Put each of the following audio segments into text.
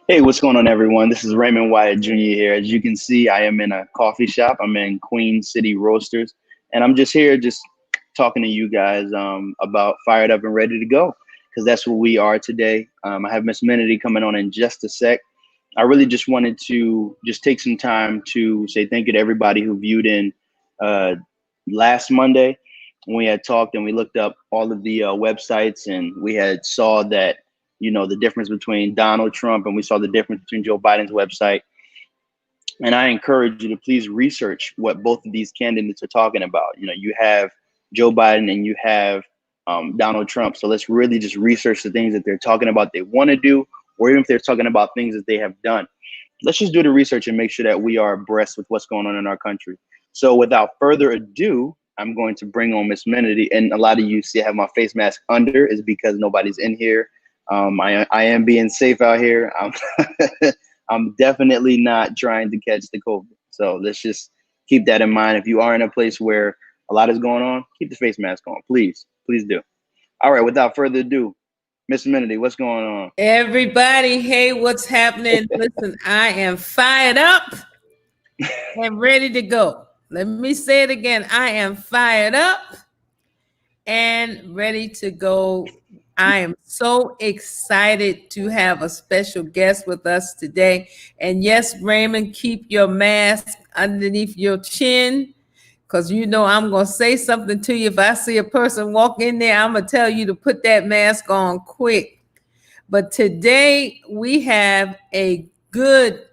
Hey, what's going on, everyone? This is Raymond Wyatt Jr. here. As you can see, I am in a coffee shop. I'm in Queen City Roasters, and I'm just here, just talking to you guys about fired up and ready to go, because that's what we are today. I have Miss Menity coming on in just a sec. I really just wanted to just take some time to say thank you to everybody who viewed in uh, last Monday when we had talked and we looked up all of the websites, and we had saw that the difference between Donald Trump, and we saw the difference between Joe Biden's website. And I encourage you to please research what both of these candidates are talking about. You have Joe Biden and you have Donald Trump. So let's really just research the things that they're talking about they want to do, or even if they're talking about things that they have done. Let's just do the research and make sure that we are abreast with what's going on in our country. So without further ado, I'm going to bring on Miss Menity. And a lot of you see I have my face mask under is because nobody's in here. I am being safe out here. I'm definitely not trying to catch the COVID. So let's just keep that in mind. If you are in a place where a lot is going on, keep the face mask on, please. Please do. All right, without further ado, Miss Menity, what's going on? Everybody, hey, what's happening? Listen, I am fired up and ready to go. Let me say it again. I am fired up and ready to go. I am so excited to have a special guest with us today. And yes, Raymond, keep your mask underneath your chin, because I'm going to say something to you. If I see a person walk in there, I'm going to tell you to put that mask on quick. But today we have a good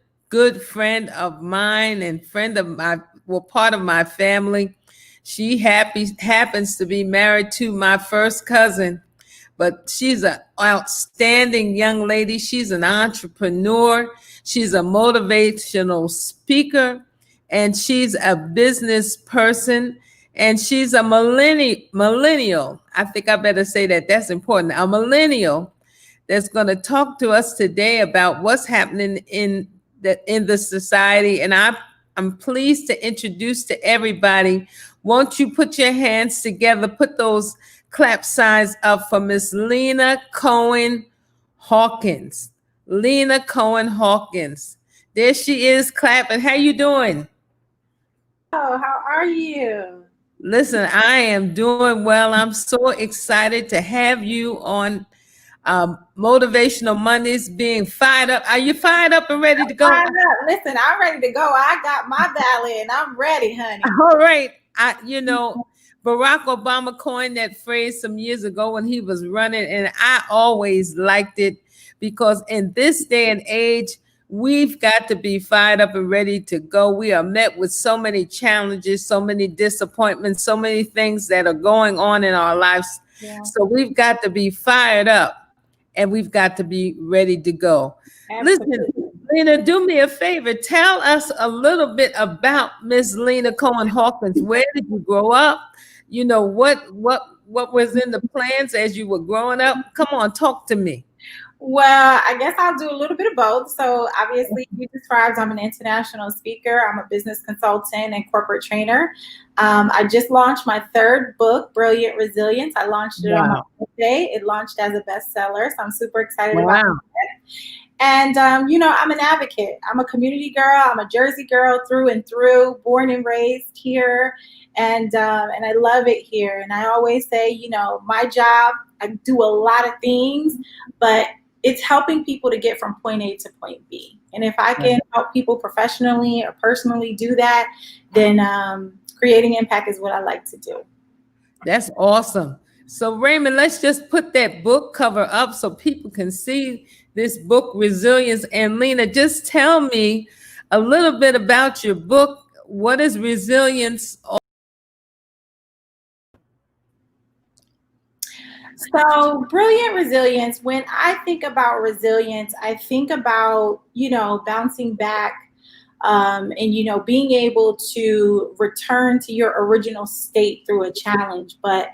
friend of mine and friend of part of my family. She happens to be married to my first cousin, but she's an outstanding young lady. She's an entrepreneur. She's a motivational speaker, and she's a business person, and she's a millennial. I think I better say that. That's important. A millennial that's going to talk to us today about what's happening in the society. And I'm pleased to introduce to everybody. Won't you put your hands together, put those clap signs up for Miss Lena Cohen-Hawkins. Lena Cohen-Hawkins. There she is clapping. How you doing? Oh, how are you? Listen, I am doing well. I'm so excited to have you on Motivational Mondays, being fired up. Are you fired up and ready to go? Fired up. Listen, I'm ready to go. I got my ballot and I'm ready, honey. All right. Barack Obama coined that phrase some years ago when he was running, and I always liked it because in this day and age, we've got to be fired up and ready to go. We are met with so many challenges, so many disappointments, so many things that are going on in our lives. Yeah. So we've got to be fired up and we've got to be ready to go. Absolutely. Listen, Lena, do me a favor. Tell us a little bit about Miss Lena Cohen-Hawkins. Where did you grow up? What was in the plans as you were growing up? Come on, talk to me. Well, I guess I'll do a little bit of both. So obviously you described I'm an international speaker. I'm a business consultant and corporate trainer. I just launched my third book, Brilliant Resilience. I launched it on my birthday. It launched as a bestseller. So I'm super excited about it. And, I'm an advocate. I'm a community girl. I'm a Jersey girl through and through, born and raised here. And I love it here. And I always say, my job, I do a lot of things, but it's helping people to get from point A to point B. And if I can help people professionally or personally do that, then creating impact is what I like to do. That's awesome. So Raymond, let's just put that book cover up so people can see this book, Resilience. And Lena, just tell me a little bit about your book. What is resilience? So Brilliant Resilience, when I think about resilience, I think about, bouncing back and, being able to return to your original state through a challenge. But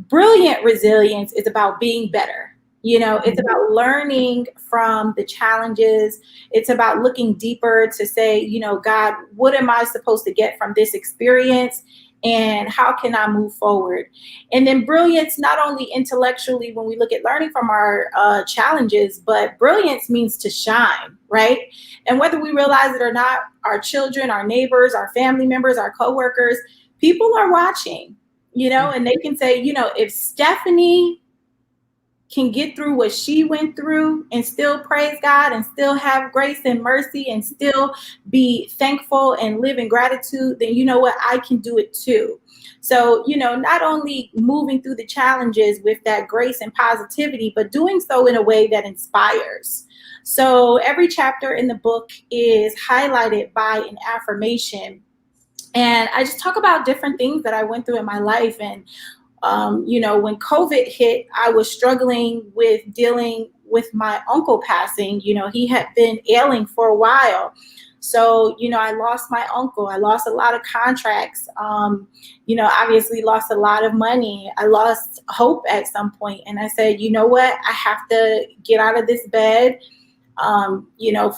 brilliant resilience is about being better. It's about learning from the challenges. It's about looking deeper to say, God, what am I supposed to get from this experience? and how can I move forward? And then brilliance, not only intellectually when we look at learning from our challenges, but brilliance means to shine, right? And whether we realize it or not, our children, our neighbors, our family members, our coworkers, people are watching, and they can say, if Stephanie can get through what she went through and still praise God and still have grace and mercy and still be thankful and live in gratitude, then you know what? I can do it too. So, not only moving through the challenges with that grace and positivity, but doing so in a way that inspires. So every chapter in the book is highlighted by an affirmation. And I just talk about different things that I went through in my life. And when COVID hit, I was struggling with dealing with my uncle passing. He had been ailing for a while. So, I lost my uncle. I lost a lot of contracts. Obviously lost a lot of money. I lost hope at some point. And I said, you know what? I have to get out of this bed.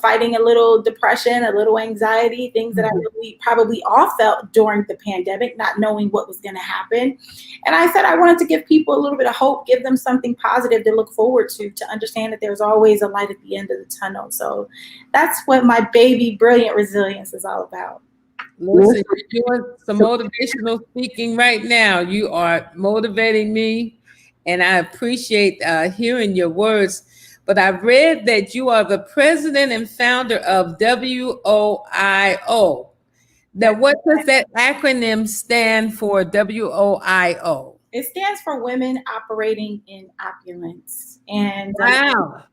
Fighting a little depression, a little anxiety, things that we probably all felt during the pandemic, not knowing what was going to happen. And I said, I wanted to give people a little bit of hope, give them something positive to look forward to understand that there's always a light at the end of the tunnel. So that's what my baby brilliant resilience is all about. Listen, you're doing some motivational speaking right now. You are motivating me, and I appreciate hearing your words. But I read that you are the president and founder of WOIO. Now, what does that acronym stand for, WOIO? It stands for Women Operating in Opulence. And wow.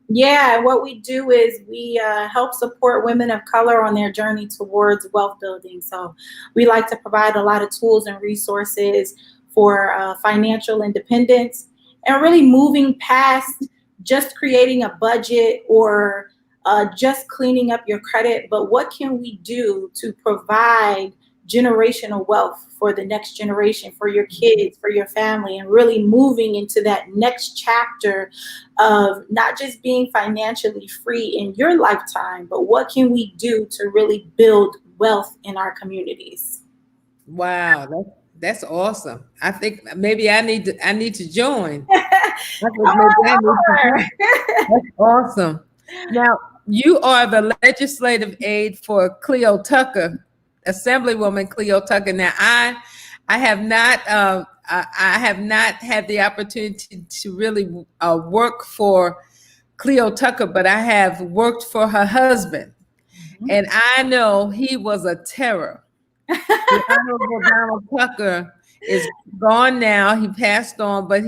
What we do is we help support women of color on their journey towards wealth building. So we like to provide a lot of tools and resources for financial independence and really moving past just creating a budget or just cleaning up your credit, but what can we do to provide generational wealth for the next generation, for your kids, for your family, and really moving into that next chapter of not just being financially free in your lifetime, but what can we do to really build wealth in our communities? Wow, that's awesome. I think maybe I need to join. That's awesome. Now, you are the legislative aide for Cleo Tucker, Assemblywoman Cleo Tucker. Now, I have not had the opportunity to really work for Cleo Tucker, but I have worked for her husband, and I know he was a terror. The Honorable Donald Tucker is gone now. He passed on, but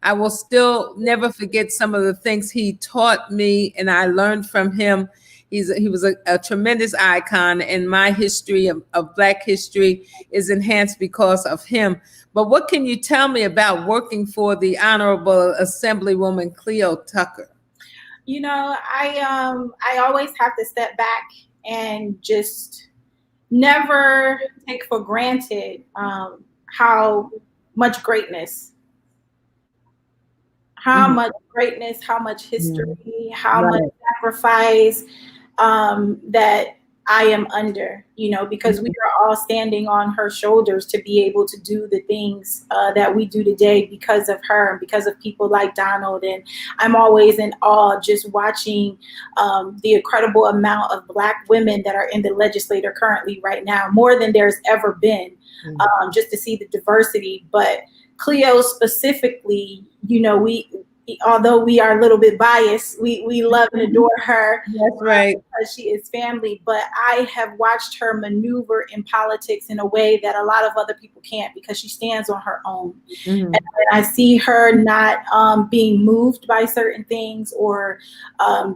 I will still never forget some of the things he taught me, and I learned from him. He was a tremendous icon, and my history of Black history is enhanced because of him. But what can you tell me about working for the Honorable Assemblywoman Cleo Tucker? I always have to step back and just never take for granted how much greatness, how much history, how much sacrifice that I am under, because we are all standing on her shoulders to be able to do the things that we do today because of her and because of people like Donald. And I'm always in awe just watching the incredible amount of Black women that are in the legislature currently right now, more than there's ever been, just to see the diversity. But Cleo specifically, although we are a little bit biased, we love and adore her. That's right. Because she is family. But I have watched her maneuver in politics in a way that a lot of other people can't, because she stands on her own. And I see her not being moved by certain things or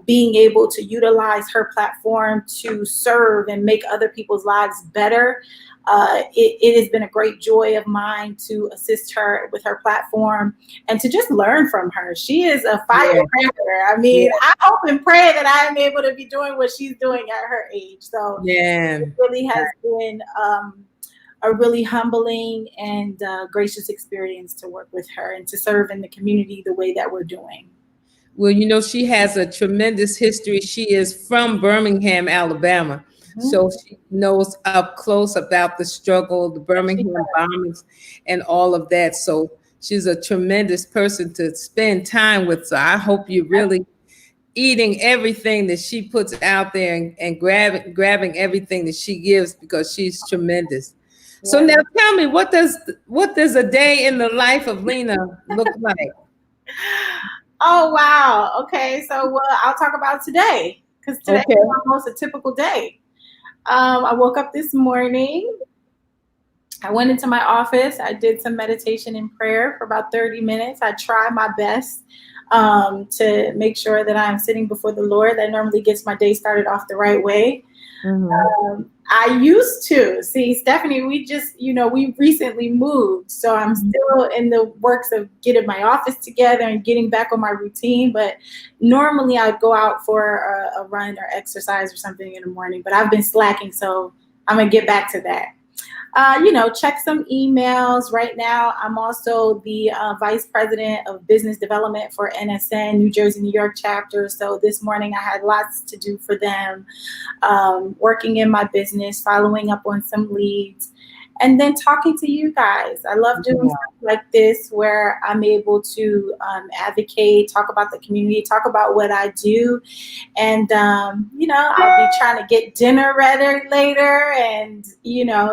being able to utilize her platform to serve and make other people's lives better. It has been a great joy of mine to assist her with her platform and to just learn from her. She is a firecracker. I mean, I hope and pray that I am able to be doing what she's doing at her age. So it really has been a really humbling and gracious experience to work with her and to serve in the community the way that we're doing. Well, she has a tremendous history. She is from Birmingham, Alabama. So she knows up close about the struggle, the Birmingham bombings, and all of that. So she's a tremendous person to spend time with. So I hope you're really eating everything that she puts out there and grabbing everything that she gives, because she's tremendous. So now tell me, what does a day in the life of Lena look like? Oh, wow. Okay. So, well, I'll talk about today, because today is almost a typical day. I woke up this morning. I went into my office. I did some meditation and prayer for about 30 minutes. I try my best to make sure that I'm sitting before the Lord. That normally gets my day started off the right way. I used to see, Stephanie, we recently moved. So I'm still in the works of getting my office together and getting back on my routine. But normally I'd go out for a run or exercise or something in the morning. But I've been slacking, so I'm going to get back to that. Check some emails. Right now, I'm also the vice president of business development for NSN, New Jersey, New York chapter. So this morning I had lots to do for them, working in my business, following up on some leads, and then talking to you guys. I love doing stuff like this where I'm able to advocate, talk about the community, talk about what I do. And, I'll be trying to get dinner ready later and,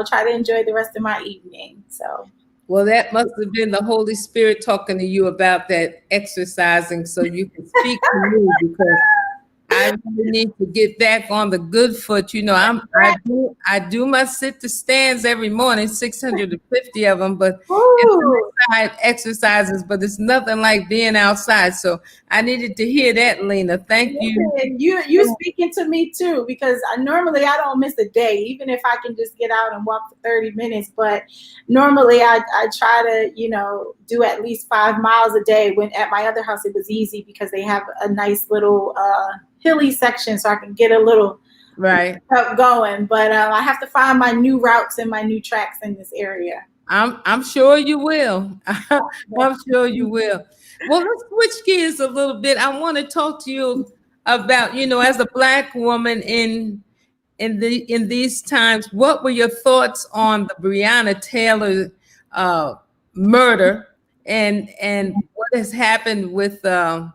try to enjoy the rest of my evening. So. Well, that must have been the Holy Spirit talking to you about that exercising so you can speak to me, because I really need to get back on the good foot. I do my sit to stands every morning, 650 of them, but it's exercises, but it's nothing like being outside. So I needed to hear that, Lena. Thank you. You speaking to me too, because normally I don't miss a day, even if I can just get out and walk for 30 minutes. But normally I try to, do at least 5 miles a day. When at my other house, it was easy because they have a nice little hilly section, so I can get a little up going. But I have to find my new routes and my new tracks in this area. I'm sure you will. I'm sure you will. Well, let's switch gears a little bit. I want to talk to you about, as a Black woman in these times, what were your thoughts on the Breonna Taylor murder and what has happened with the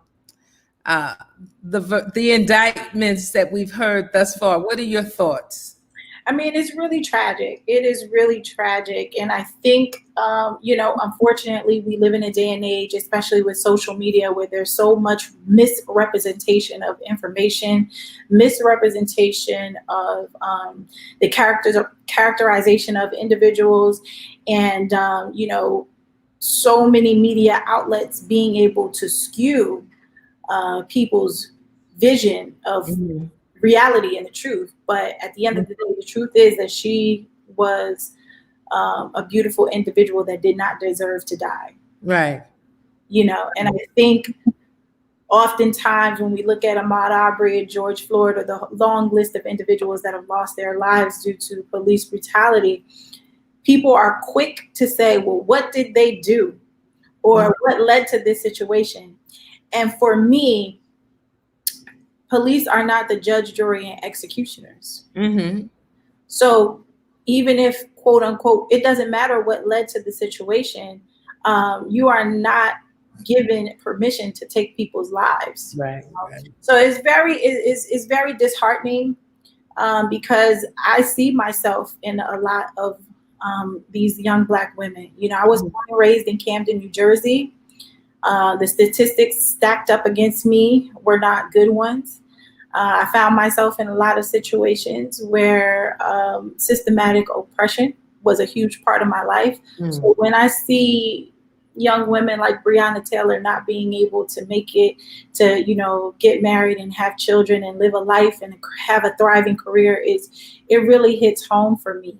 indictments that we've heard thus far? What are your thoughts? I mean, it's really tragic. It is really tragic. And I think, unfortunately, we live in a day and age, especially with social media, where there's so much misrepresentation of information, misrepresentation of the characterization of individuals, and, so many media outlets being able to skew people's vision of reality and the truth. But at the end of the day, the truth is that she was a beautiful individual that did not deserve to die. Right. And I think oftentimes when we look at Ahmaud Arbery and George Floyd, or the long list of individuals that have lost their lives due to police brutality, people are quick to say, well, what did they do? Or what led to this situation? And for me, police are not the judge, jury, and executioners. So even if, quote unquote, it doesn't matter what led to the situation, you are not given permission to take people's lives. Right. So it's very disheartening, because I see myself in a lot of these young Black women. I was born and raised in Camden, New Jersey. The statistics stacked up against me were not good ones. I found myself in a lot of situations where systematic oppression was a huge part of my life. So when I see young women like Breonna Taylor not being able to make it to, get married and have children and live a life and have a thriving career, it really hits home for me.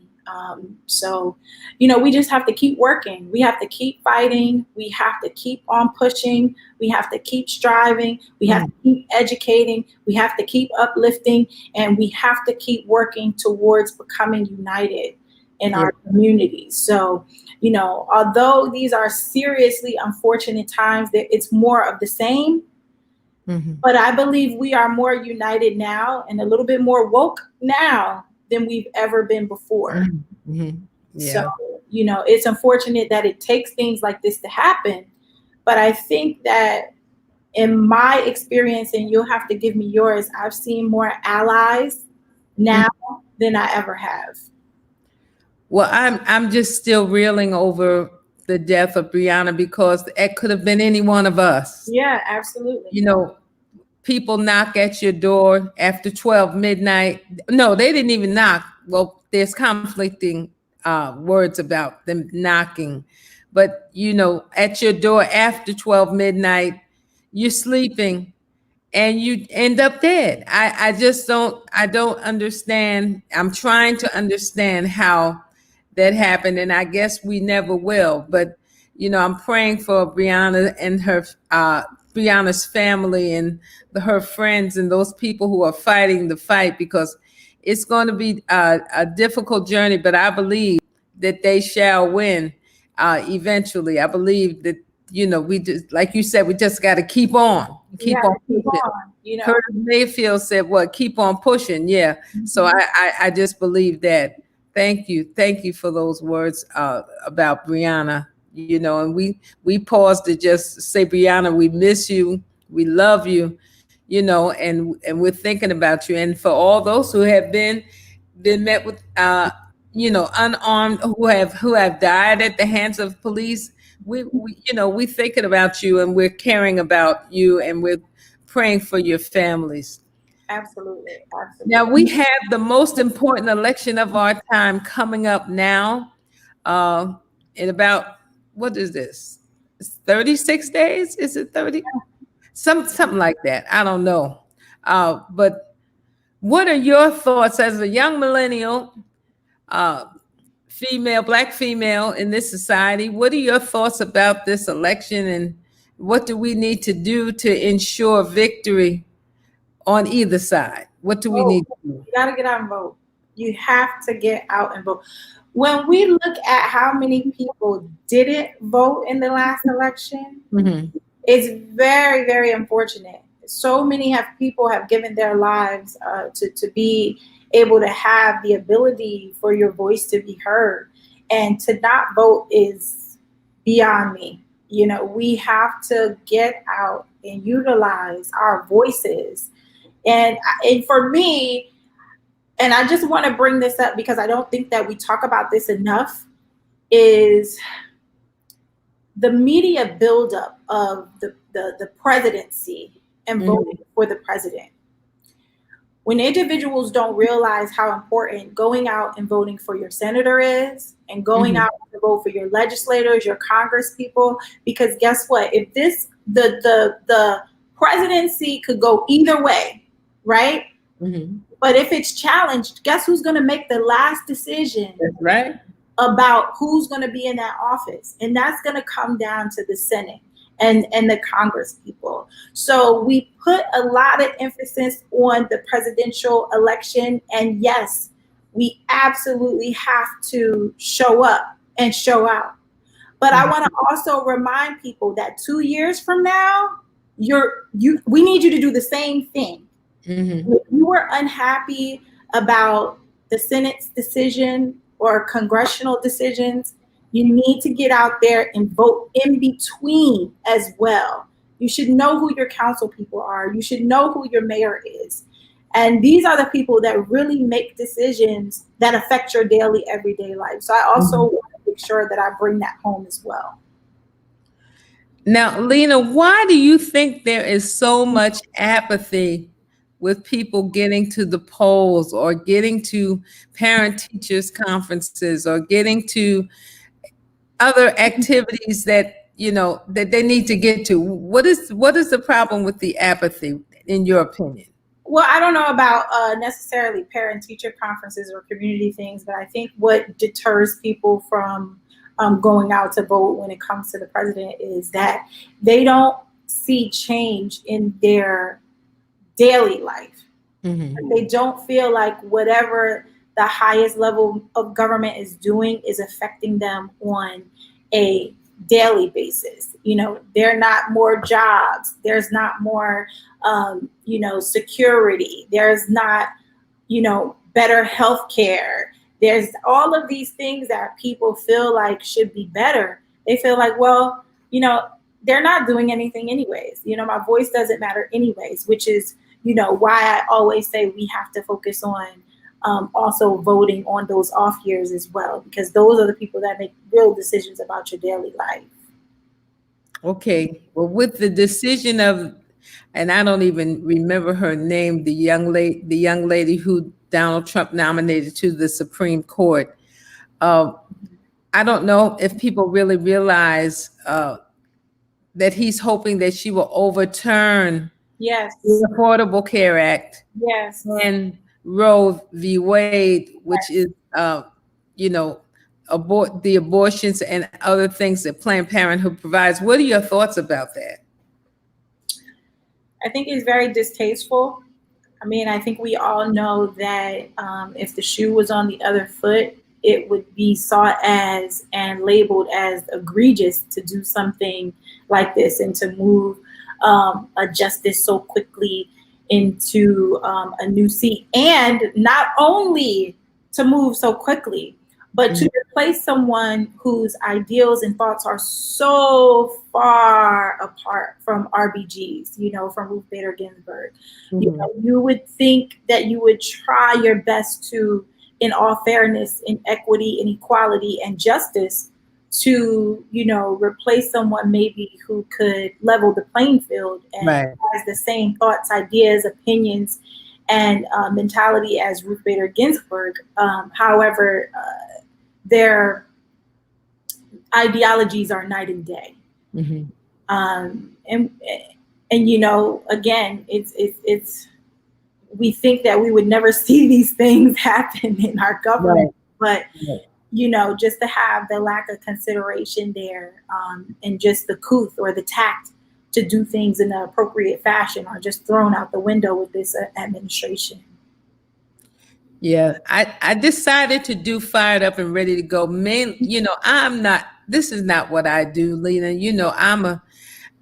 So, we just have to keep working. We have to keep fighting. We have to keep on pushing. We have to keep striving. We have to keep educating. We have to keep uplifting, and we have to keep working towards becoming united in our communities. So, although these are seriously unfortunate times, that it's more of the same. But I believe we are more united now and a little bit more woke now than we've ever been before. Mm-hmm. So, Yeah. it's unfortunate that it takes things like this to happen. But I think that in my experience, and you'll have to give me yours, I've seen more allies now than I ever have. Well, I'm just still reeling over the death of Brianna because it could have been any one of us. Yeah, absolutely. You know, people knock at your door after 12 midnight. No, they didn't even knock. Well, there's conflicting words about them knocking. But, at your door after 12 midnight, you're sleeping and you end up dead. I just don't understand. I'm trying to understand how that happened, and I guess we never will. But I'm praying for Brianna and her Brianna's family and her friends and those people who are fighting the fight, because it's going to be a difficult journey. But I believe that they shall win eventually. I believe that we just, like you said, we just got to keep on, keep on Keep pushing. on, Curtis Mayfield said, "What? Keep on pushing." Yeah. So I just believe that. Thank you for those words about Brianna. And we paused to just say, Brianna, we miss you, we love you, and we're thinking about you. And for all those who have been met with unarmed, who have died at the hands of police, we thinking about you, and we're caring about you, and we're praying for your families. Absolutely. Now we have the most important election of our time coming up now. In about, what is this? It's 36 days? Is it 30? Something like that. I don't know. But what are your thoughts as a young millennial, uh, black female in this society? What are your thoughts about this election, and what do we need to do to ensure victory on either side? What do we need to do? You got to get out and vote. You have to get out and vote. When we look at how many people didn't vote in the last election, it's very, very unfortunate. So many people have given their lives to be able to have the ability for your voice to be heard. And to not vote is beyond me. We have to get out and utilize our voices. And for me, and I just want to bring this up because I don't think that we talk about this enough, is the media buildup of the presidency and voting for the president. When individuals don't realize how important going out and voting for your senator is, and going out to vote for your legislators, your Congress people, because guess what? If the presidency could go either way, right? But if it's challenged, guess who's going to make the last decision? That's right. About who's going to be in that office? And that's going to come down to the Senate and the Congress people. So we put a lot of emphasis on the presidential election. And yes, we absolutely have to show up and show out. But I want to also remind people that 2 years from now, we need you to do the same thing. If you were unhappy about the Senate's decision or congressional decisions, you need to get out there and vote in between as well. You should know who your council people are. You should know who your mayor is. And these are the people that really make decisions that affect your daily, everyday life. So I also want to make sure that I bring that home as well. Now, Lena, why do you think there is so much apathy with people getting to the polls, or getting to parent-teachers conferences, or getting to other activities that that they need to get to? What is the problem with the apathy, in your opinion? Well, I don't know about necessarily parent-teacher conferences or community things, but I think what deters people from going out to vote when it comes to the president is that they don't see change in their daily life. They don't feel like whatever the highest level of government is doing is affecting them on a daily basis. There are not more jobs. There's not more, security. There's not, better health care. There's all of these things that people feel like should be better. They feel like, well, they're not doing anything anyways. My voice doesn't matter anyways, which is, why I always say we have to focus on also voting on those off years as well, because those are the people that make real decisions about your daily life. Okay. Well, with the decision of, and I don't even remember her name, the young lady who Donald Trump nominated to the Supreme Court. I don't know if people really realize that he's hoping that she will overturn Yes. the Affordable Care Act. Yes. And Roe v. Wade, which is, the abortions and other things that Planned Parenthood provides. What are your thoughts about that? I think it's very distasteful. I mean, I think we all know that if the shoe was on the other foot, it would be sought as and labeled as egregious to do something like this and to move a justice so quickly into a new seat. And not only to move so quickly, but to replace someone whose ideals and thoughts are so far apart from RBG's, from Ruth Bader Ginsburg. You would think that you would try your best to, in all fairness, in equity, in equality, and justice, to, replace someone maybe who could level the playing field and has the same thoughts, ideas, opinions, and mentality as Ruth Bader Ginsburg. However, their ideologies are night and day. And again, it's we think that we would never see these things happen in our government, but just to have the lack of consideration there, and just the couth or the tact to do things in the appropriate fashion are just thrown out the window with this administration. Yeah, I decided to do Fired Up and Ready to Go. This is not what I do, Lena.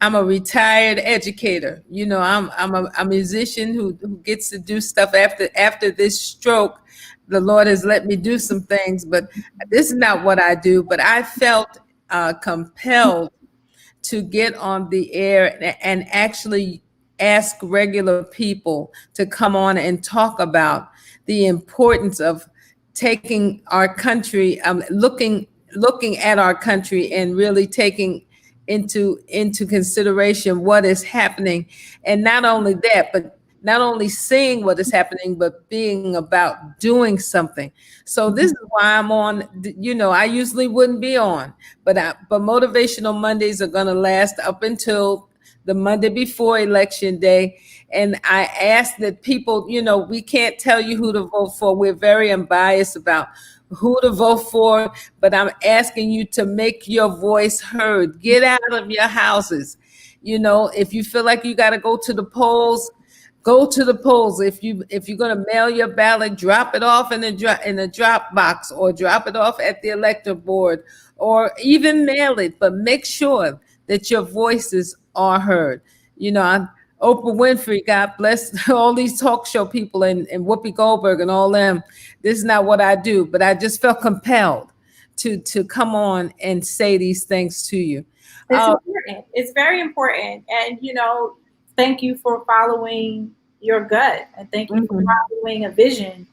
I'm a retired educator. I'm a musician who gets to do stuff after this stroke. The Lord has let me do some things, but this is not what I do. But I felt compelled to get on the air and actually ask regular people to come on and talk about the importance of taking our country, looking at our country and really taking into consideration what is happening. And not only that, but not only seeing what is happening, but being about doing something. So this is why I'm on, I usually wouldn't be on, but Motivational Mondays are going to last up until the Monday before Election Day. And I ask that people, we can't tell you who to vote for. We're very unbiased about who to vote for, but I'm asking you to make your voice heard. Get out of your houses. If you feel like you got to go to the polls, go to the polls. If you're going to mail your ballot, drop it off in a drop box, or drop it off at the elector board, or even mail it. But make sure that your voices are heard. Oprah Winfrey, God bless all these talk show people, and Whoopi Goldberg and all them. This is not what I do, but I just felt compelled to come on and say these things to you. It's important. It's very important. And, thank you for following your gut, and thank you for following a vision.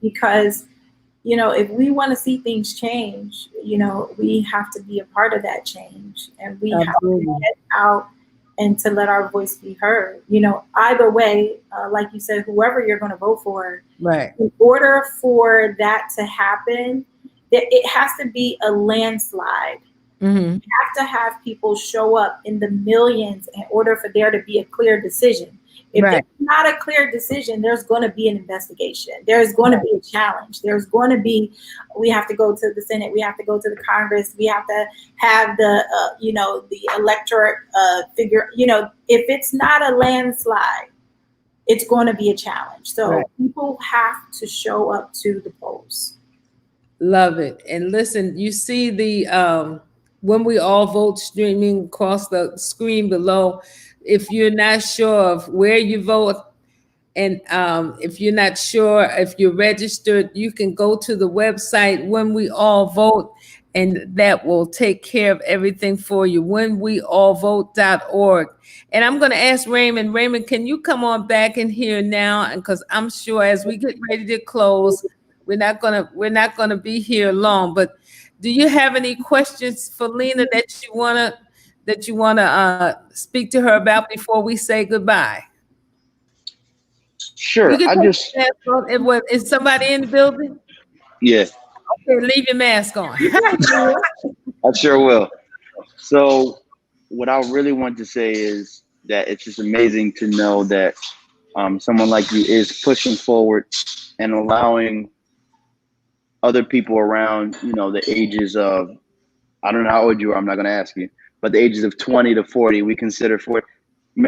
Because, if we want to see things change, we have to be a part of that change, and we have to get out and to let our voice be heard. Either way, like you said, whoever you're going to vote for, in order for that to happen, it has to be a landslide. You have to have people show up in the millions in order for there to be a clear decision. If there's not a clear decision, there's going to be an investigation. There's going to be a challenge. There's going to be, we have to go to the Senate. We have to go to the Congress. We have to have the, the electorate figure. If it's not a landslide, it's going to be a challenge. So people have to show up to the polls. Love it. And listen, you see the When We All Vote streaming across the screen below. If you're not sure of where you vote And if you're not sure if you're registered, you can go to the website When We All Vote, and that will take care of everything for you. whenweallvote.org. And I'm going to ask Raymond. Raymond, can you come on back in here now? Because I'm sure as we get ready to close, we're not gonna be here long. But do you have any questions for Lena that you wanna speak to her about before we say goodbye? You Sure. can take your mask on. Is somebody in the building? Yeah, Okay, leave your mask on. I sure will. So, what I really want to say is that it's just amazing to know that someone like you is pushing forward and allowing other people around, the ages of, I don't know how old you are, I'm not going to ask you, but the ages of 20 to 40, we consider 40.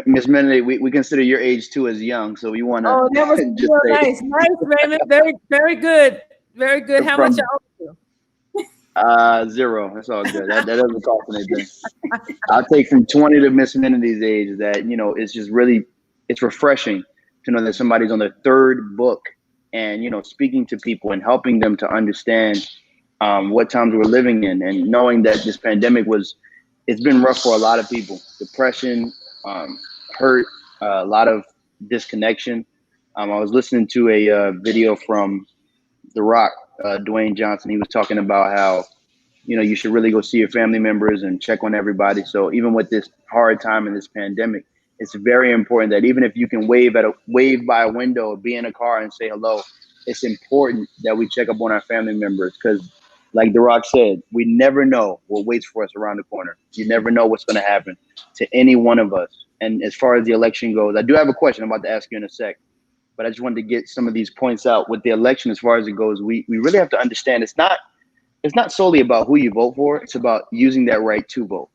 Miss Menedy, we consider your age too as young, so we want to Oh, that was just real say nice, Raymond. Very, very good, very good. How much from are you? 0. That's all good. That doesn't cost anything. I'll take from 20 to Miss Menedy's age that, it's just really, it's refreshing to know that somebody's on their third book and, speaking to people and helping them to understand what times we're living in, and knowing that this pandemic it's been rough for a lot of people. Depression, hurt, a lot of disconnection. I was listening to a video from The Rock, Dwayne Johnson. He was talking about how, you should really go see your family members and check on everybody. So even with this hard time in this pandemic, it's very important that even if you can wave by a window or be in a car and say hello, it's important that we check up on our family members, because like The Rock said, we never know what waits for us around the corner. You never know what's going to happen to any one of us. And as far as the election goes, I do have a question I'm about to ask you in a sec, but I just wanted to get some of these points out with the election. As far as it goes, we really have to understand it's not solely about who you vote for. It's about using that right to vote,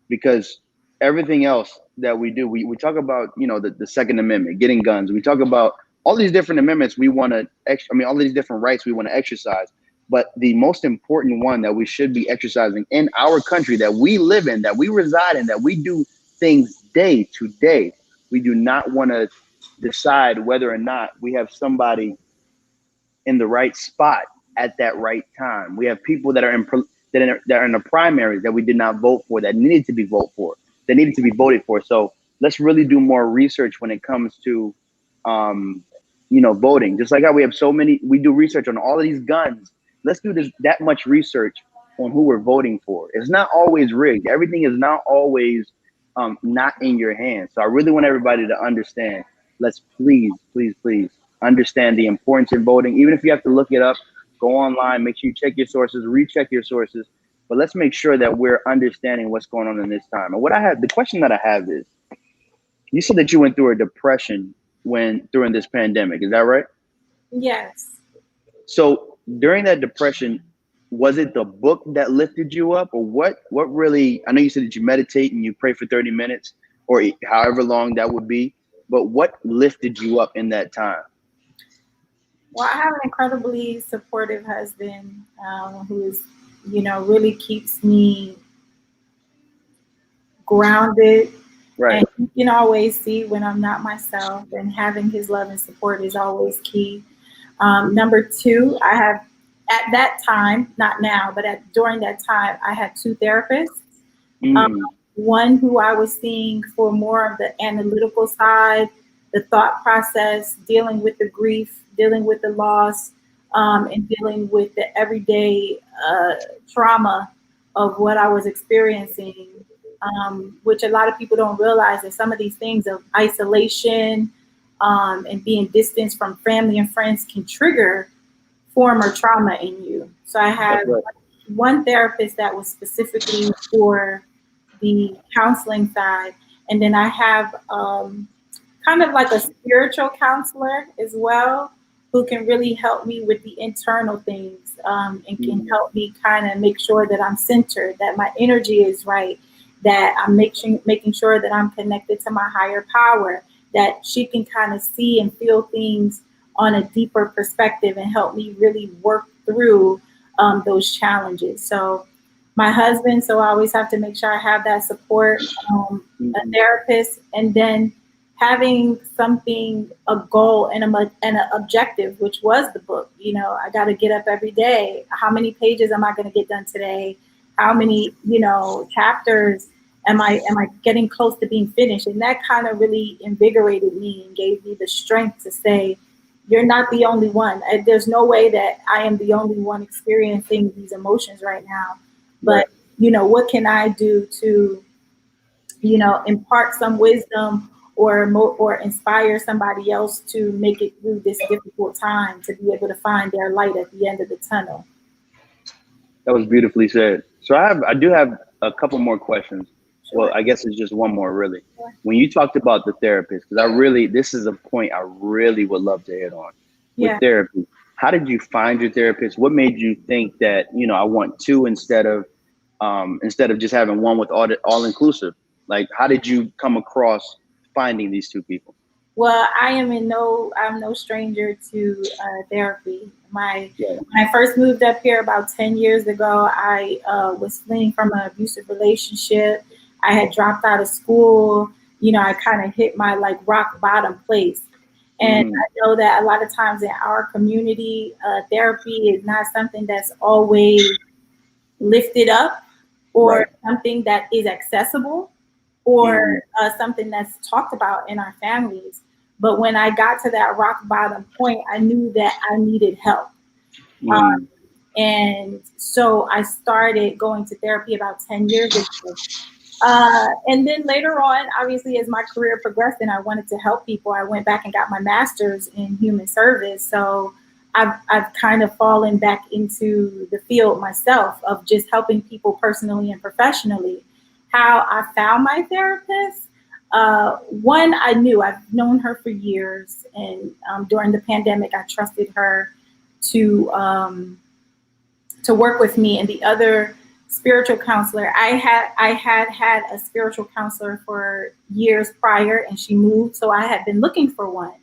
because everything else that we do, we talk about, the Second Amendment, getting guns. We talk about all these different amendments all these different rights we want to exercise. But the most important one that we should be exercising in our country that we live in, that we reside in, that we do things day to day, we do not want to decide whether or not we have somebody in the right spot at that right time. We have people that are in the primaries that we did not vote for, that needed to be voted for. So let's really do more research when it comes to, voting. Just like how we do research on all of these guns. Let's do that much research on who we're voting for. It's not always rigged. Everything is not always not in your hands. So I really want everybody to understand. Let's please, please, please understand the importance in voting. Even if you have to look it up, go online, make sure you check your sources, recheck your sources. But let's make sure that we're understanding what's going on in this time. And the question that I have is, you said that you went through a depression during this pandemic. Is that right? Yes. So during that depression, was it the book that lifted you up, or what really? I know you said that you meditate and you pray for 30 minutes or however long that would be, but what lifted you up in that time? Well, I have an incredibly supportive husband who is, really keeps me grounded. Right. And you can always see when I'm not myself, and having his love and support is always key. Number 2, I have, at that time, not now, but during that time, I had 2 therapists. One who I was seeing for more of the analytical side, the thought process, dealing with the grief, dealing with the loss, and dealing with the everyday trauma of what I was experiencing, which a lot of people don't realize that some of these things of isolation and being distanced from family and friends can trigger former trauma in you. So I had one therapist that was specifically for the counseling side. And then I have kind of like a spiritual counselor as well, who can really help me with the internal things and can help me kind of make sure that I'm centered, that my energy is right, that I'm making sure that I'm connected to my higher power, that she can kind of see and feel things on a deeper perspective and help me really work through those challenges. So my husband, so I always have to make sure I have that support, a therapist, and then having something, a goal and and an objective, which was the book. You know, I got to get up every day. How many pages am I going to get done today? How many, chapters am I getting close to being finished? And that kind of really invigorated me and gave me the strength to say, you're not the only one. There's no way that I am the only one experiencing these emotions right now. But, what can I do to, impart some wisdom or inspire somebody else to make it through this difficult time, to be able to find their light at the end of the tunnel. That was beautifully said. So I do have a couple more questions. Sure. Well, I guess it's just one more, really. Sure. When you talked about the therapist, because this is a point I really would love to hit on with therapy. How did you find your therapist? What made you think that, I want two instead of just having one with all inclusive? Like, how did you come across finding these two people? Well, I'm no stranger to therapy. When I first moved up here about 10 years ago, I was fleeing from an abusive relationship. I had dropped out of school. I kind of hit my rock bottom place. And I know that a lot of times in our community, therapy is not something that's always lifted up or something that is accessible or something that's talked about in our families. But when I got to that rock bottom point, I knew that I needed help. And so I started going to therapy about 10 years ago. And then later on, obviously, as my career progressed and I wanted to help people, I went back and got my master's in human service. So I've kind of fallen back into the field myself of just helping people personally and professionally. How I found my therapist, one, I've known her for years, and during the pandemic, I trusted her to work with me. And the other spiritual counselor, I had a spiritual counselor for years prior, and she moved, so I had been looking for one.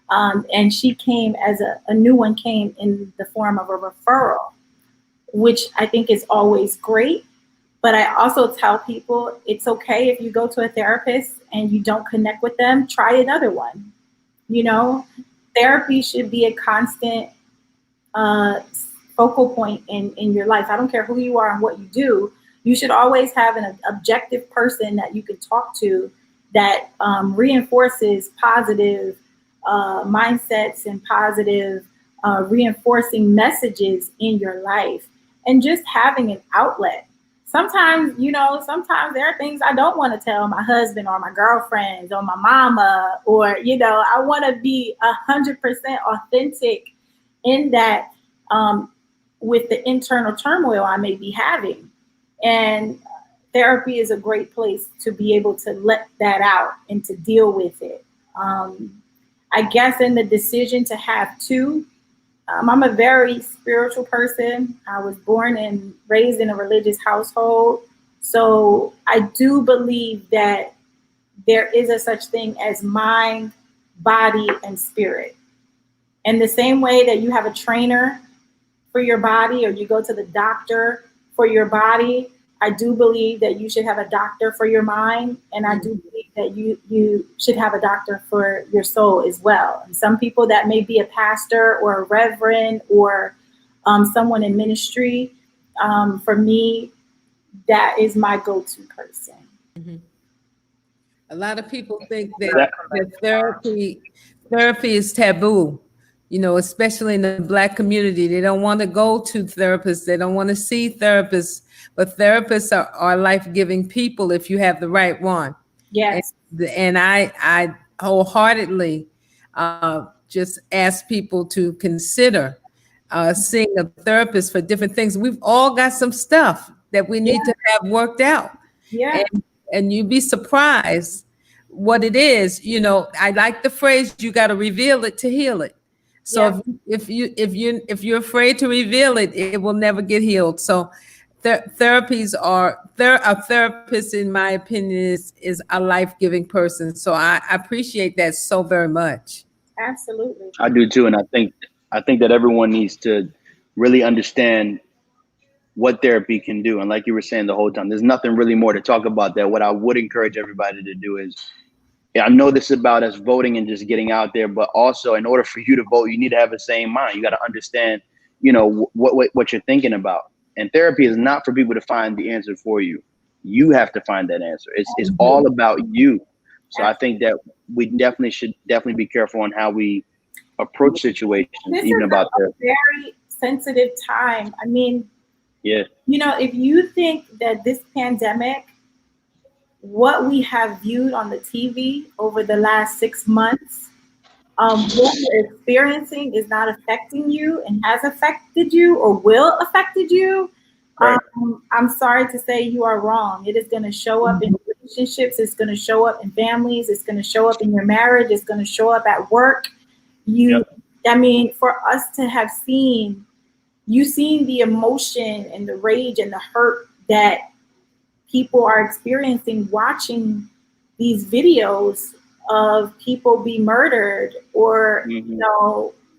And she came as a new one came in the form of a referral, which I think is always great. But I also tell people it's okay if you go to a therapist and you don't connect with them, try another one. Therapy should be a constant focal point in your life. I don't care who you are and what you do. You should always have an objective person that you can talk to that reinforces positive mindsets and positive reinforcing messages in your life, and just having an outlet. Sometimes there are things I don't want to tell my husband or my girlfriends or my mama, or, I want to be 100% authentic in that with the internal turmoil I may be having. And therapy is a great place to be able to let that out and to deal with it. I guess in the decision to have two, I'm a very spiritual person. I was born and raised in a religious household. So I do believe that there is a such thing as mind, body, and spirit. And the same way that you have a trainer for your body, or you go to the doctor for your body, I do believe that you should have a doctor for your mind. And I do believe that you should have a doctor for your soul as well. And some people, that may be a pastor or a reverend or someone in ministry. For me, that is my go-to person. Mm-hmm. A lot of people think that therapy is taboo, especially in the Black community. They don't want to go to therapists. They don't want to see therapists. But therapists are life-giving people if you have the right one. Yes. And I wholeheartedly just ask people to consider seeing a therapist for different things. We've all got some stuff that we need to have worked out. Yeah. And you'd be surprised what it is. I like the phrase, you got to reveal it to heal it. So if you're afraid to reveal it, it will never get healed. So a therapist, in my opinion, is a life-giving person. So I appreciate that so very much. Absolutely. I do too. And I think that everyone needs to really understand what therapy can do. And like you were saying the whole time, there's nothing really more to talk about that. What I would encourage everybody to do is I know this is about us voting and just getting out there, but also in order for you to vote, you need to have the same mind. You got to understand, what you're thinking about. And therapy is not for people to find the answer for you. You have to find that answer. It's all about you. So I think that we should be careful on how we approach situations, This even is about a very sensitive time. I mean, yeah. If you think that this pandemic, what we have viewed on the TV over the last 6 months, what you're experiencing is not affecting you and has affected you or will affected you, Right. I'm sorry to say you are wrong. It is going to show up in relationships. It's going to show up in families. It's going to show up in your marriage. It's going to show up at work. I mean, for us to have seen the emotion and the rage and the hurt that people are experiencing watching these videos of people be murdered or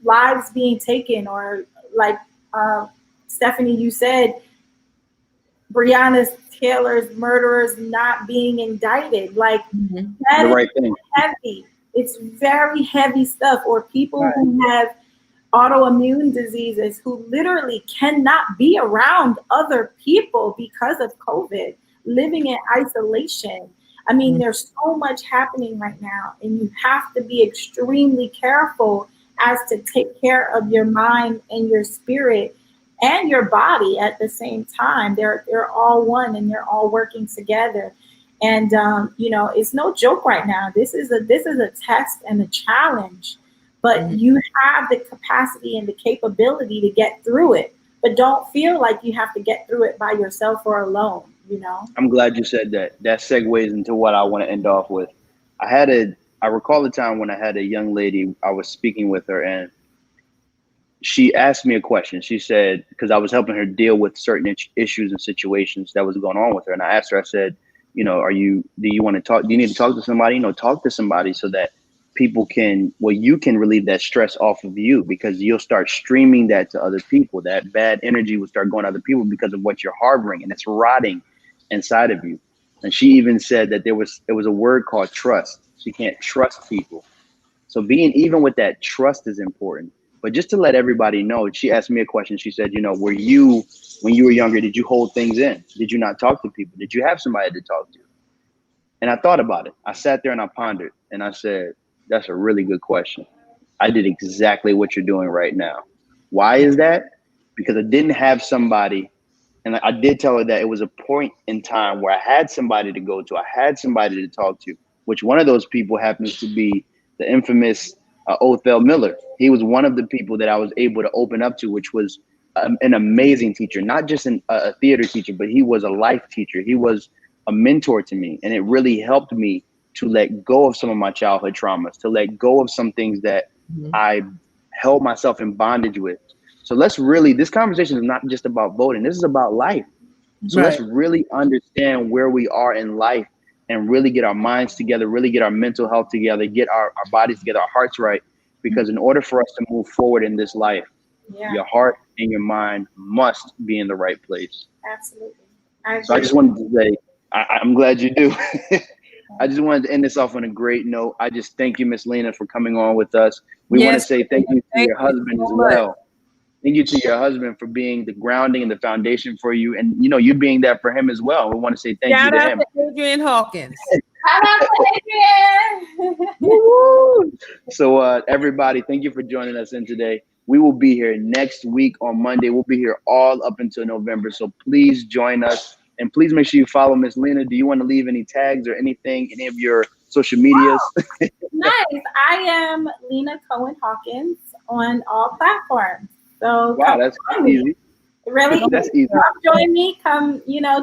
lives being taken, or like Stephanie, you said, Breonna Taylor's murderers not being indicted. Like that The right is thing. heavy. It's very heavy stuff. Or people who have autoimmune diseases who literally cannot be around other people because of COVID, living in isolation. I mean, there's so much happening right now, and you have to be extremely careful as to take care of your mind and your spirit and your body at the same time. They're all one, and they're all working together. And it's no joke right now. This is a test and a challenge, but you have the capacity and the capability to get through it. But don't feel like you have to get through it by yourself or alone. I'm glad you said that. That segues into what I want to end off with. I recall the time when I had a young lady, I was speaking with her, and she asked me a question. She said, because I was helping her deal with certain issues and situations that was going on with her. And I asked her, I said, do you want to talk? Do you need to talk to somebody? Talk to somebody so that people you can relieve that stress off of you, because you'll start streaming that to other people. That bad energy will start going to other people because of what you're harboring, and it's rotting inside of you. And she even said that it was a word called trust. She can't trust people. So even with that, trust is important. But just to let everybody know, she asked me a question. She said, when you were younger, did you hold things in? Did you not talk to people? Did you have somebody to talk to? And I thought about it. I sat there and I pondered, and I said, that's a really good question. I did exactly what you're doing right now. Why is that? Because I didn't have somebody. And I did tell her that it was a point in time where I had somebody to go to. I had somebody to talk to, which one of those people happens to be the infamous Othell Miller. He was one of the people that I was able to open up to, which was an amazing teacher, not just a theater teacher, but he was a life teacher. He was a mentor to me. And it really helped me to let go of some of my childhood traumas, to let go of some things that I held myself in bondage with. So this conversation is not just about voting. This is about life. So let's really understand where we are in life and really get our minds together, really get our mental health together, get our bodies together, our hearts right. Because in order for us to move forward in this life, your heart and your mind must be in the right place. Absolutely. So I just wanted to say, I'm glad you do. I just wanted to end this off on a great note. I just thank you, Miss Lena, for coming on with us. We want to say thank you to your husband as well. Thank you to your husband for being the grounding and the foundation for you. And, you being that for him as well. We want to say thank you to him. Shout out to Adrian Hawkins. Shout out to Adrian. So everybody, thank you for joining us in today. We will be here next week on Monday. We'll be here all up until November. So please join us. And please make sure you follow Miss Lena. Do you want to leave any tags or anything, any of your social medias? Oh, nice. I am Lena Cohen-Hawkins on all platforms. So wow, that's easy. Really? That's easy. Come join me. Come,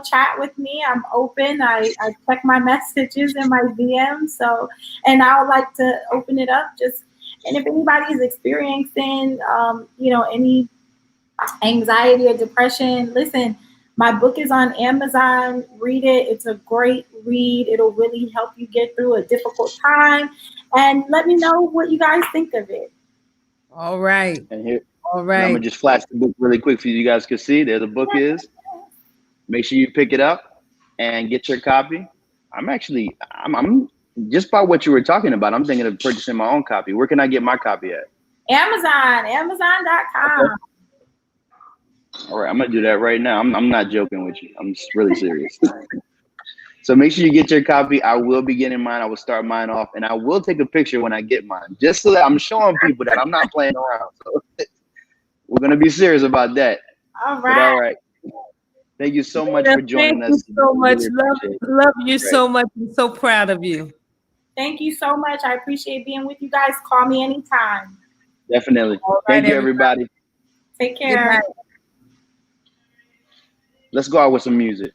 chat with me. I'm open. I check my messages and my DMs. So, and I would like to open it up. And if anybody is experiencing, any anxiety or depression, listen. My book is on Amazon. Read it. It's a great read. It'll really help you get through a difficult time. And let me know what you guys think of it. All right. All right. I'm going to just flash the book really quick so you guys can see. There the book is. Make sure you pick it up and get your copy. I'm just by what you were talking about, I'm thinking of purchasing my own copy. Where can I get my copy at? Amazon.com. Okay. All right, I'm gonna do that right now. I'm not joking with you. I'm really serious. So make sure you get your copy. I will be getting mine. I will start mine off, and I will take a picture when I get mine, just so that I'm showing people that I'm not playing around. So we're gonna be serious about that. All But all right. right. Thank you so much for joining Thank us. you so much. Really Love you so much. I'm so proud of you. Thank you so much. I appreciate being with you guys. Call me anytime. Definitely. All right, Thank you, everybody. Take Good care. night. Let's go out with some music.